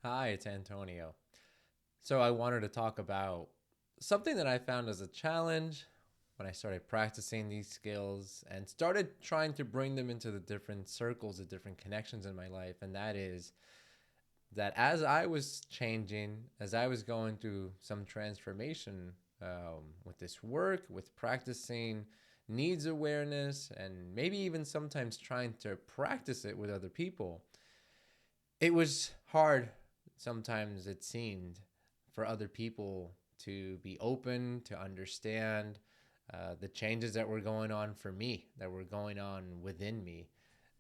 Hi, it's Antonio. So I wanted to talk about something that I found as a challenge when I started practicing these skills and started trying to bring them into the different circles, the different connections in my life. And that is that as I was changing, as I was going through some transformation with this work, with practicing needs awareness, and maybe even sometimes trying to practice it with other people, it was hard sometimes, it seemed, for other people to be open, to understand the changes that were going on for me, that were going on within me.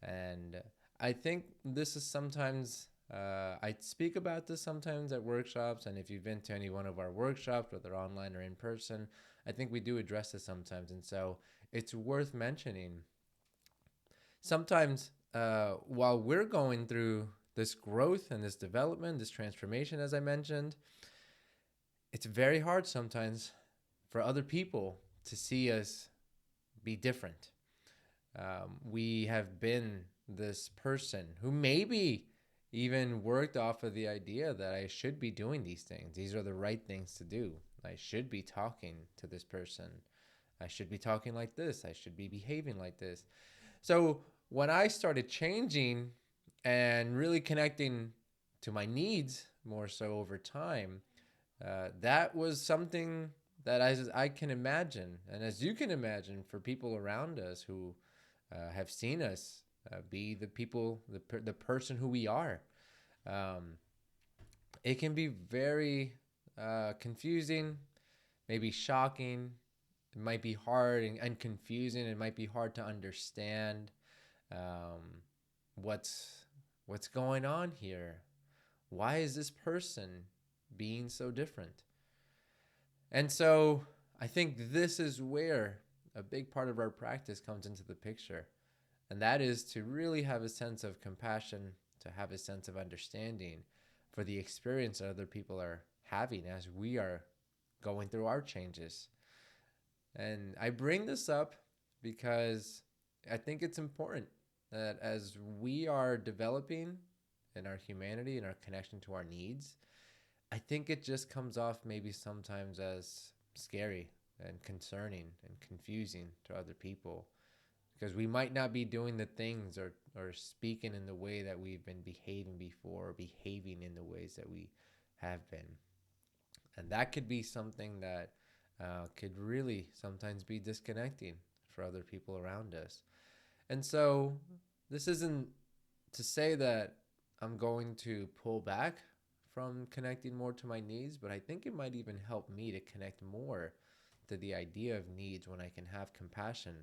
And I think this is sometimes, I speak about this sometimes at workshops. And if you've been to any one of our workshops, whether online or in person, I think we do address this sometimes. And so it's worth mentioning sometimes while we're going through this growth and this development, this transformation, as I mentioned, it's very hard sometimes for other people to see us be different. We have been this person who maybe even worked off of the idea that I should be doing these things. These are the right things to do. I should be talking to this person. I should be talking like this. I should be behaving like this. So when I started changing and really connecting to my needs more so over time, that was something that I can imagine, and as you can imagine, for people around us who have seen us be the people, the person who we are, um, it can be very confusing, maybe shocking. It might be hard and confusing. It might be hard to understand um, what's what's going on here. Why is this person being so different? And so I think this is where a big part of our practice comes into the picture. And that is to really have a sense of compassion, to have a sense of understanding for the experience that other people are having as we are going through our changes. And I bring this up because I think it's important that as we are developing in our humanity and our connection to our needs, I think it just comes off maybe sometimes as scary and concerning and confusing to other people because we might not be doing the things or speaking in the way that we've been behaving before or behaving in the ways that we have been. And that could be something that could really sometimes be disconnecting for other people around us. And so this isn't to say that I'm going to pull back from connecting more to my needs, but I think it might even help me to connect more to the idea of needs when I can have compassion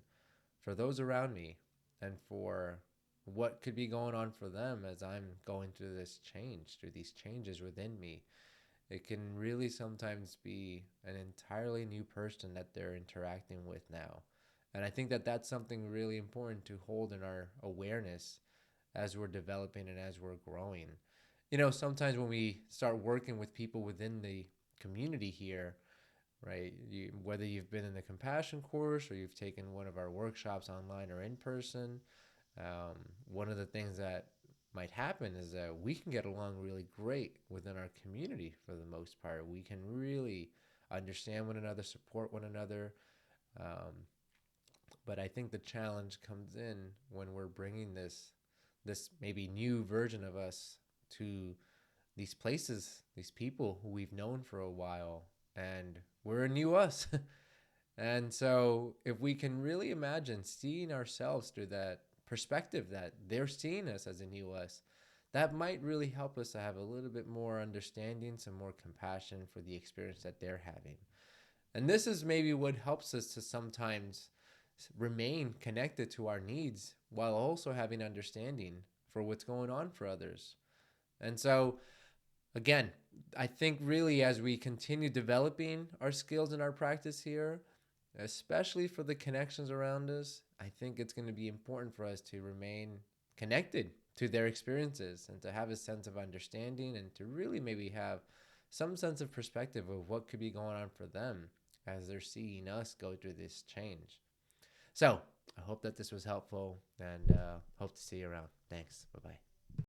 for those around me and for what could be going on for them as I'm going through this change, through these changes within me. It can really sometimes be an entirely new person that they're interacting with now. And I think that that's something really important to hold in our awareness as we're developing and as we're growing. You know, sometimes when we start working with people within the community here, right, whether you've been in the compassion course or you've taken one of our workshops online or in person, one of the things that might happen is that we can get along really great within our community for the most part. We can really understand one another, support one another. Um, but I think the challenge comes in when we're bringing this maybe new version of us to these places, these people who we've known for a while, and we're a new us. And so, if we can really imagine seeing ourselves through that perspective that they're seeing us as a new us, that might really help us to have a little bit more understanding, some more compassion for the experience that they're having. And this is maybe what helps us to sometimes remain connected to our needs while also having understanding for what's going on for others. And so, again, I think really as we continue developing our skills and our practice here, especially for the connections around us, I think it's going to be important for us to remain connected to their experiences and to have a sense of understanding and to really maybe have some sense of perspective of what could be going on for them as they're seeing us go through this change. So I hope that this was helpful and hope to see you around. Thanks. Bye bye.